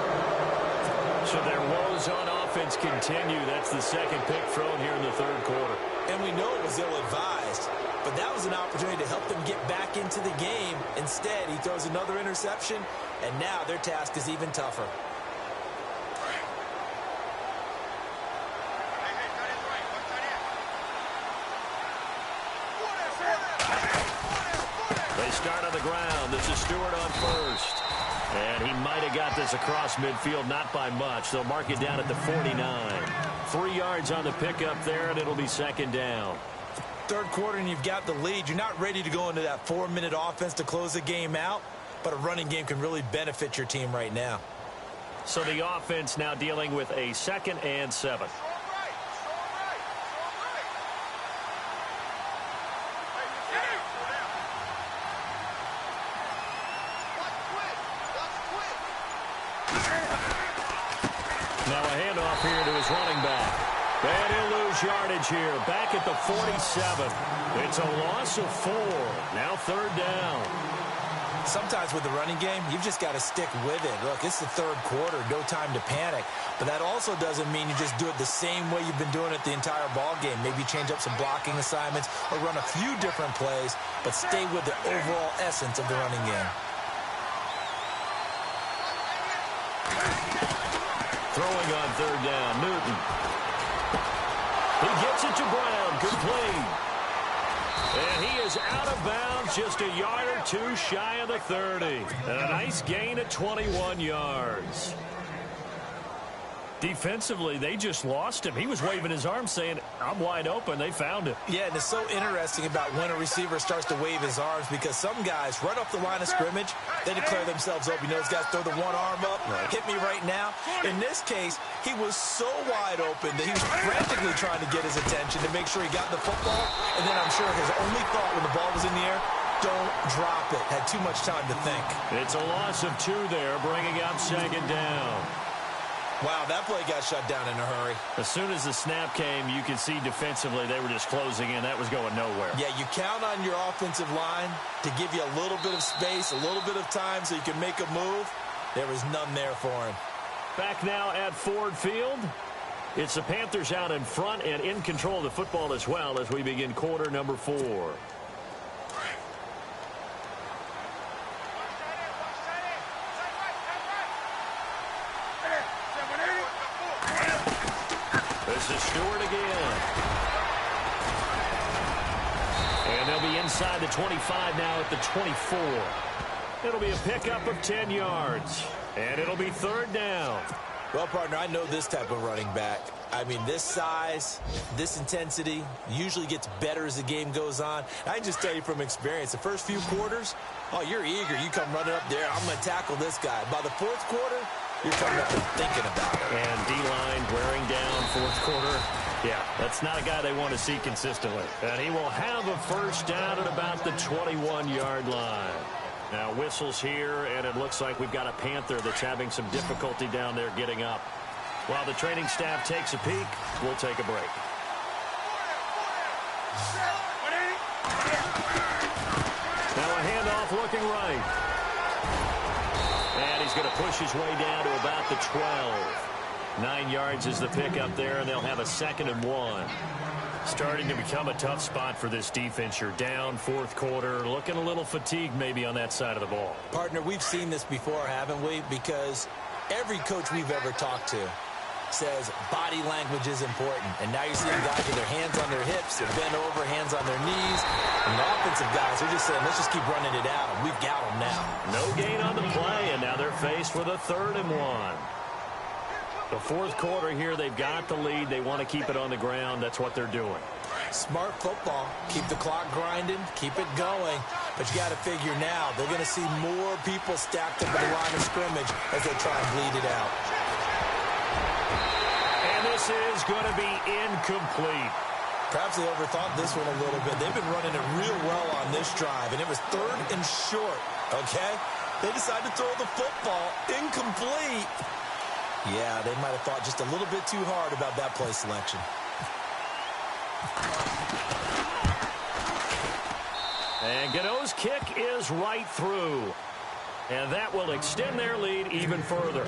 So their woes on offense continue. That's the second pick thrown here in the third quarter. And we know it was ill-advised, but that was an opportunity to help them get back into the game. Instead, he throws another interception, and now their task is even tougher. They start on the ground. This is Stewart on first. And he might have got this across midfield, not by much. They'll mark it down at the 49. 3 yards on the pickup there, and it'll be second down. Third quarter, and you've got the lead. You're not ready to go into that 4-minute offense to close the game out, but a running game can really benefit your team right now. So the offense now dealing with a 2nd and 7. Now a handoff here to his running back. And he'll lose yardage here. Back at the 47. It's a loss of 4. Now third down. Sometimes with the running game, you've just got to stick with it. Look, it's the third quarter, no time to panic. But that also doesn't mean you just do it the same way you've been doing it the entire ball game. Maybe change up some blocking assignments or run a few different plays, but stay with the overall essence of the running game. Throwing on third down, Newton. He gets it to Brown, complete. And he is out of bounds, just a yard or 2 shy of the 30. And a nice gain at 21 yards. Defensively, they just lost him. He was waving his arms saying, I'm wide open. They found him. Yeah, and it's so interesting about when a receiver starts to wave his arms because some guys, right off the line of scrimmage, they declare themselves open. You know, those guys throw the one arm up, hit me right now. In this case, he was so wide open that he was frantically trying to get his attention to make sure he got the football. And then I'm sure his only thought when the ball was in the air, don't drop it. Had too much time to think. It's a loss of 2 there, bringing up second down. Wow, that play got shut down in a hurry. As soon as the snap came, you could see defensively they were just closing in. That was going nowhere. Yeah, you count on your offensive line to give you a little bit of space, a little bit of time so you can make a move. There was none there for him. Back now at Ford Field. It's the Panthers out in front and in control of the football as well as we begin quarter number 4. This is Stewart again. And they'll be inside the 25 now at the 24. It'll be a pickup of 10 yards. And it'll be third down. Well, partner, I know this type of running back. I mean, this size, this intensity usually gets better as the game goes on. I can just tell you from experience, the first few quarters, oh, you're eager. You come running up there, I'm going to tackle this guy. By the fourth quarter, you're coming up and thinking about it. And D-line wearing down fourth quarter. Yeah, that's not a guy they want to see consistently. And he will have a first down at about the 21-yard line. Now whistles here, and it looks like we've got a Panther that's having some difficulty down there getting up. While the training staff takes a peek, we'll take a break. Now a handoff looking right. And he's going to push his way down to about the 12. 9 yards is the pickup there, and they'll have a 2nd and 1. Starting to become a tough spot for this defense. You're down fourth quarter, looking a little fatigued maybe on that side of the ball. Partner, we've seen this before, haven't we? Because every coach we've ever talked to says body language is important. And now you're seeing guys with their hands on their hips, they're bent over, hands on their knees. And the offensive guys are just saying, let's just keep running it out. We've got them now. No gain on the play, and now they're faced with a 3rd and 1. The fourth quarter here, they've got the lead. They want to keep it on the ground. That's what they're doing. Smart football. Keep the clock grinding. Keep it going. But you got to figure now, they're going to see more people stacked up at the line of scrimmage as they try and bleed it out. And this is going to be incomplete. Perhaps they overthought this one a little bit. They've been running it real well on this drive, and it was 3rd and short, okay? They decided to throw the football incomplete. Yeah, they might have thought just a little bit too hard about that play selection. And Godot's kick is right through. And that will extend their lead even further.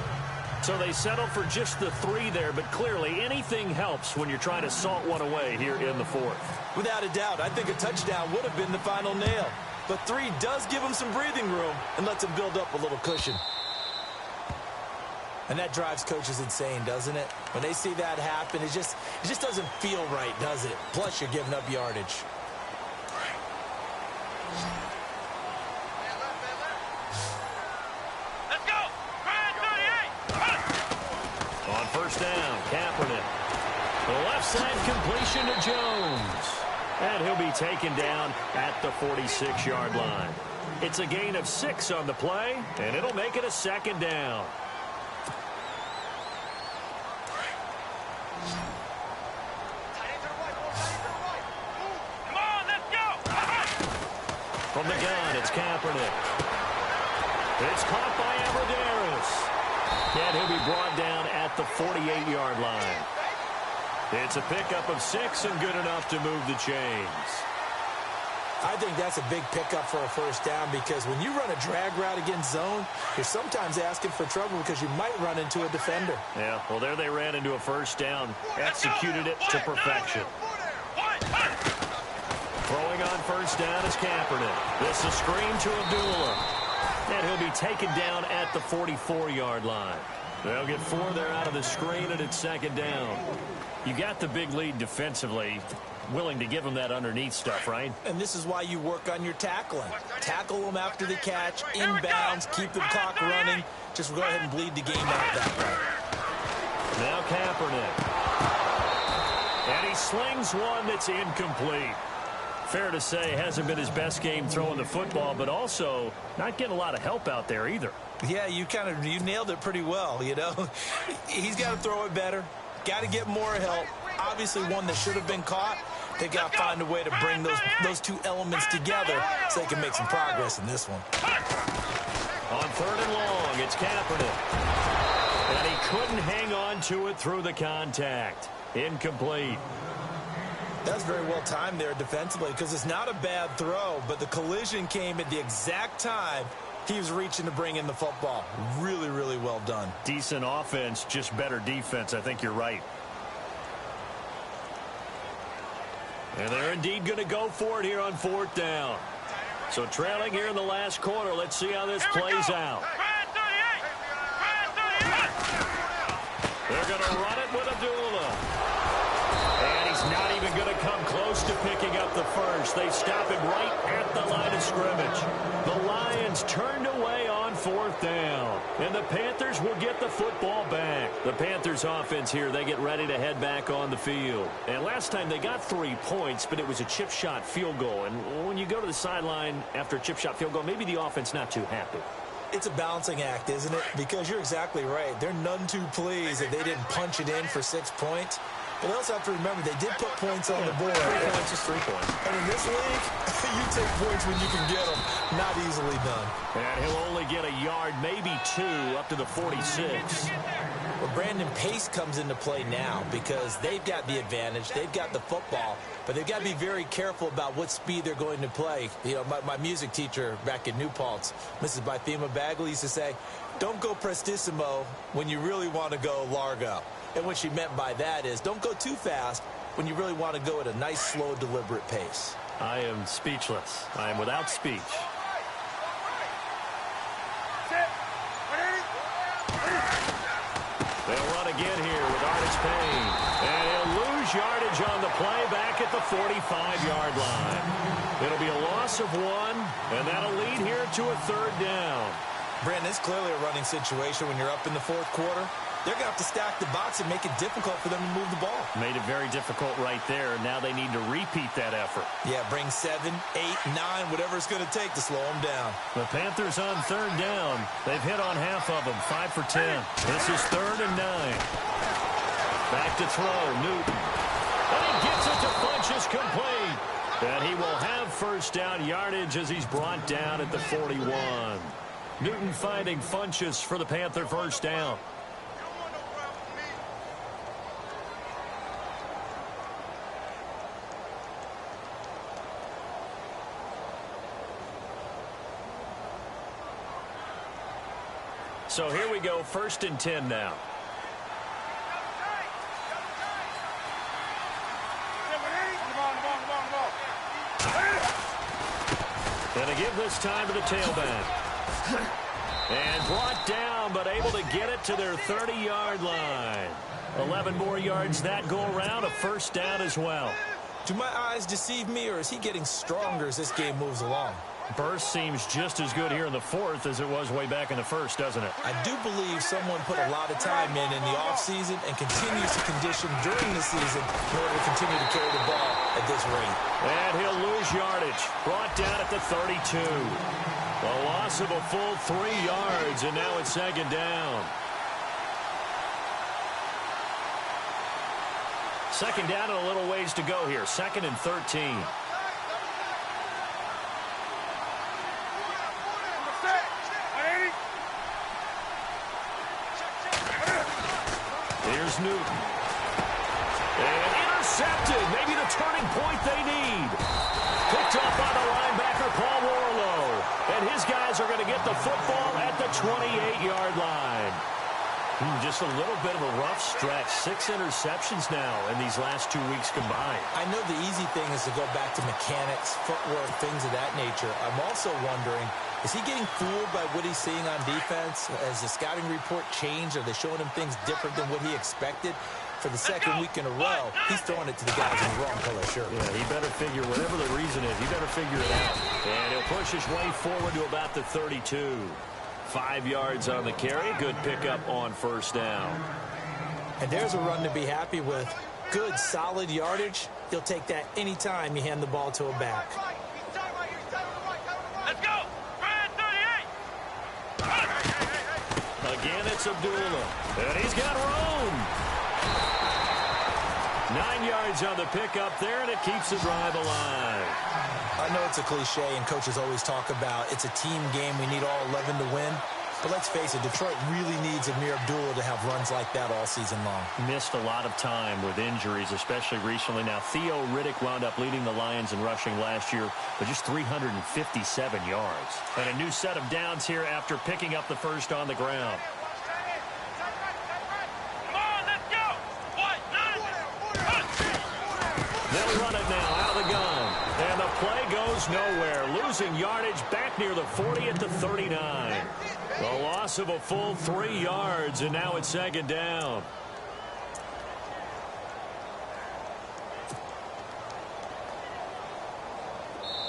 So they settle for just the 3 there, but clearly anything helps when you're trying to salt one away here in the 4th. Without a doubt, I think a touchdown would have been the final nail. But 3 does give them some breathing room and lets them build up a little cushion. And that drives coaches insane, doesn't it? When they see that happen, it just doesn't feel right, does it? Plus, you're giving up yardage. Let's go! 38! On first down, Kaepernick. The left side completion to Jones. And he'll be taken down at the 46-yard line. It's a gain of 6 on the play, and it'll make it a 2nd down. From the gun, it's Kaepernick. It's caught by Abradaris. And he'll be brought down at the 48-yard line. It's a pickup of 6 and good enough to move the chains. I think that's a big pickup for a first down because when you run a drag route against zone, you're sometimes asking for trouble because you might run into a defender. Yeah, well, there they ran into a first down. Executed it to perfection. Throwing on first down is Kaepernick. This is screen to Abdullah. And he'll be taken down at the 44-yard line. They'll get 4 there out of the screen, and it's 2nd down. You got the big lead defensively. Willing to give them that underneath stuff, right? And this is why you work on your tackling. Tackle them after the catch, inbounds, keep the clock running. Just go ahead and bleed the game out that way. Now Kaepernick. And he slings one that's incomplete. Fair to say, hasn't been his best game throwing the football, but also not getting a lot of help out there either. Yeah, you nailed it pretty well, you know. He's got to throw it better. Got to get more help. Obviously one that should have been caught. They got to find a way to bring those 2 elements together so they can make some progress in this one. On 3rd and long, it's Kaepernick. And he couldn't hang on to it through the contact. Incomplete. That's very well timed there defensively because it's not a bad throw, but the collision came at the exact time he was reaching to bring in the football. Really, really well done. Decent offense, just better defense. I think you're right. And they're indeed going to go for it here on 4th down. So trailing here in the last quarter. Let's see how this plays out. They're going to run it with Abdullah. And he's not even going to come close to picking up the first. They stop him right at the line of scrimmage. The Lions turned away on 4th down. And the Panthers will get the football back. The Panthers offense here, they get ready to head back on the field. And last time they got 3 points, but it was a chip shot field goal. And when you go to the sideline after a chip shot field goal, maybe the offense not too happy. It's a balancing act, isn't it? Because you're exactly right. They're none too pleased that they didn't punch it in for 6 points. But they also have to remember they did put points on the board. 3 points is 3 points. And in this league, you take points when you can get them. Not easily done. And he'll only get a yard, maybe 2, up to the 46. Well, Brandon, pace comes into play now because they've got the advantage. They've got the football. But they've got to be very careful about what speed they're going to play. You know, my music teacher back in New Paltz, Mrs. Bythema Bagley, used to say, don't go prestissimo when you really want to go largo. And what she meant by that is don't go too fast when you really want to go at a nice, slow, deliberate pace. I am speechless. I am without speech. They'll run again here with Artis Payne. And he'll lose yardage on the play back at the 45-yard line. It'll be a loss of 1, and that'll lead here to a 3rd down. Brandon, it's clearly a running situation when you're up in the 4th quarter. they're going to have to stack the box and make it difficult for them to move the ball. Made it very difficult right there. Now they need to repeat that effort. Yeah, bring 7, 8, 9, whatever it's going to take to slow them down. The Panthers on third down. They've hit on half of them, 5 for 10. This is 3rd and 9. Back to throw, Newton. And he gets it to Funchess, complete. And he will have first down yardage as he's brought down at the 41. Newton finding Funchess for the Panther first down. So here we go, 1st and 10 now. And to give this time to the tailback. And brought down, but able to get it to their 30-yard line. 11 more yards that go around, a first down as well. Do my eyes deceive me, or is he getting stronger as this game moves along? Burst seems just as good here in the 4th as it was way back in the 1st, doesn't it? I do believe someone put a lot of time in the offseason and continues to condition during the season in order to continue to carry the ball at this rate. And he'll lose yardage. Brought down at the 32. A loss of a full 3 yards, and now it's 2nd down. 2nd down and a little ways to go here. 2nd and 13. Here's Newton. And intercepted. Maybe the turning point they need. Picked up by the linebacker, Paul Warlow. And his guys are going to get the football at the 28-yard line. Just a little bit of a rough stretch. 6 interceptions now in these last 2 weeks combined. I know the easy thing is to go back to mechanics, footwork, things of that nature. I'm also wondering, is he getting fooled by what he's seeing on defense? Has the scouting report changed? Are they showing him things different than what he expected? For the 2nd week in a row, he's throwing it to the guys in the wrong color shirt. Yeah, he better figure, whatever the reason is, he better figure it out. And he'll push his way forward to about the 32. 5 yards on the carry. Good pickup on first down. And there's a run to be happy with. Good, solid yardage. He'll take that anytime you hand the ball to a back. Let's go! 38! Again, it's Abdullah. And he's got room. 9 yards on the pickup there, and it keeps the drive alive. I know it's a cliche, and coaches always talk about it's a team game. We need all 11 to win. But let's face it, Detroit really needs Amir Abdullah to have runs like that all season long. Missed a lot of time with injuries, especially recently. Now, Theo Riddick wound up leading the Lions in rushing last year, but just 357 yards. And a new set of downs here after picking up the first on the ground. They'll run it now out of the gun. And the play goes nowhere. Losing yardage back near the 40 at the 39. A loss of a full 3 yards, and now it's 2nd down.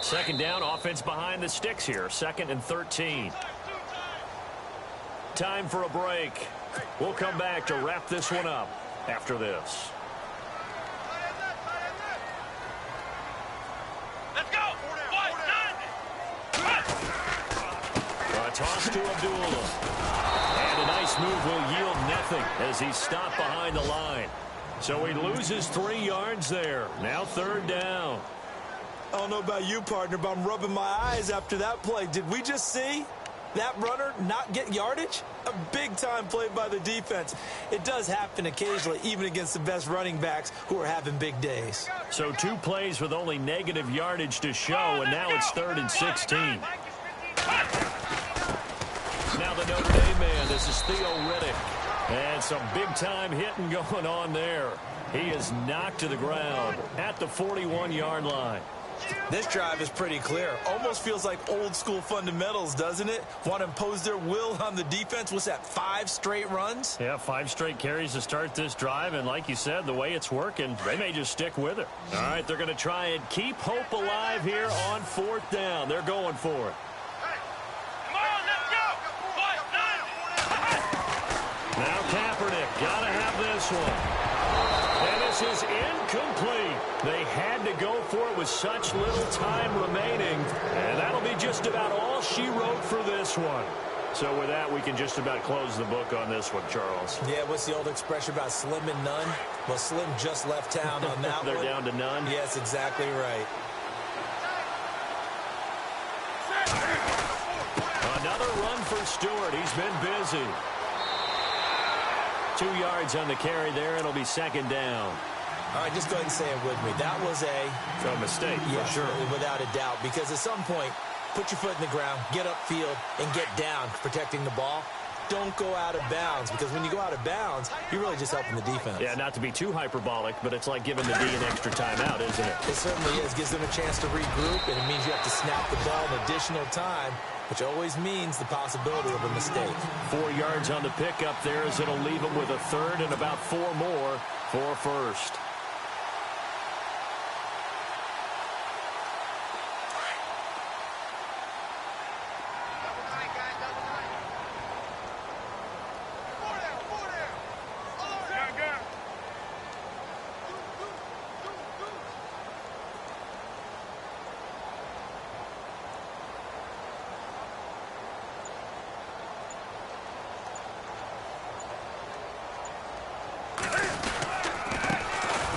Second down, offense behind the sticks here. 2nd and 13. Time for a break. We'll come back to wrap this one up after this. Toss to Abdullah. And a nice move will yield nothing as he's stopped behind the line. So he loses 3 yards there. Now 3rd down. I don't know about you, partner, but I'm rubbing my eyes after that play. Did we just see that runner not get yardage? A big-time play by the defense. It does happen occasionally, even against the best running backs who are having big days. So 2 plays with only negative yardage to show, and now it's 3rd and 16. Now the Notre Dame man, this is Theo Riddick. And some big-time hitting going on there. He is knocked to the ground at the 41-yard line. This drive is pretty clear. Almost feels like old-school fundamentals, doesn't it? Want to impose their will on the defense. What's that, 5 straight runs? Yeah, 5 straight carries to start this drive. And like you said, the way it's working, they may just stick with it. All right, they're going to try and keep hope alive here on 4th down. They're going for it. Now Kaepernick this one. And this is incomplete. They had to go for it with such little time remaining. And that'll be just about all she wrote for this one. So with that, we can just about close the book on this one, Charles. Yeah, what's the old expression about slim and none? Well, Slim just left town on that They're one. down to none? Yes, exactly right. Another run for Stewart. He's been busy. 2 yards on the carry there. It'll be second down. All right, just go ahead and say it with me. That was A mistake, yes, for sure. Without a doubt, because at some point, put your foot in the ground, get upfield, and get down protecting the ball. Don't go out of bounds, because when you go out of bounds, you're really just helping the defense. Yeah, not to be too hyperbolic, but it's like giving the D an extra timeout, isn't it? It certainly is. Gives them a chance to regroup, and it means you have to snap the ball an additional time, which always means the possibility of a mistake. 4 yards on the pickup there as it'll leave them with a third and about 4 more for first.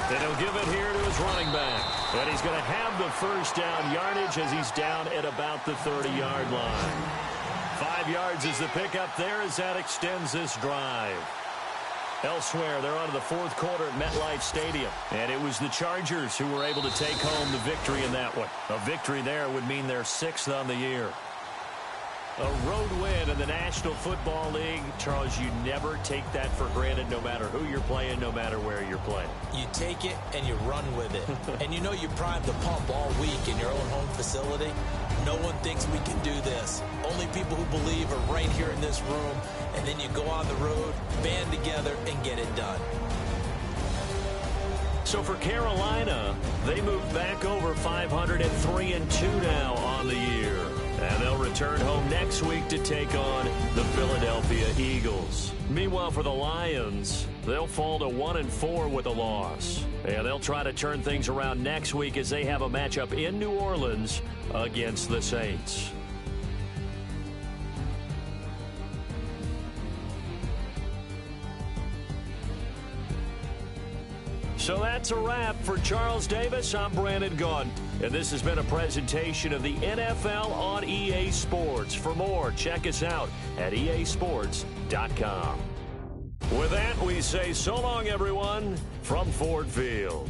And he'll give it here to his running back. And he's going to have the first down yardage as he's down at about the 30-yard line. 5 yards is the pickup there as that extends this drive. Elsewhere, they're on to the fourth quarter at MetLife Stadium. And it was the Chargers who were able to take home the victory in that one. A victory there would mean they're 6th on the year. A road win in the National Football League. Charles, you never take that for granted no matter who you're playing, no matter where you're playing. You take it and you run with it. And you know you're primed to pump all week in your own home facility. No one thinks we can do this. Only people who believe are right here in this room. And then you go on the road, band together, and get it done. So for Carolina, they move back over 503-2 now on the year. And they'll return home next week to take on the Philadelphia Eagles. Meanwhile, for the Lions, they'll fall to 1-4 with a loss. And they'll try to turn things around next week as they have a matchup in New Orleans against the Saints. So that's a wrap. For Charles Davis, I'm Brandon Gaudin. And this has been a presentation of the NFL on EA Sports. For more, check us out at easports.com. With that, we say so long, everyone, from Ford Field.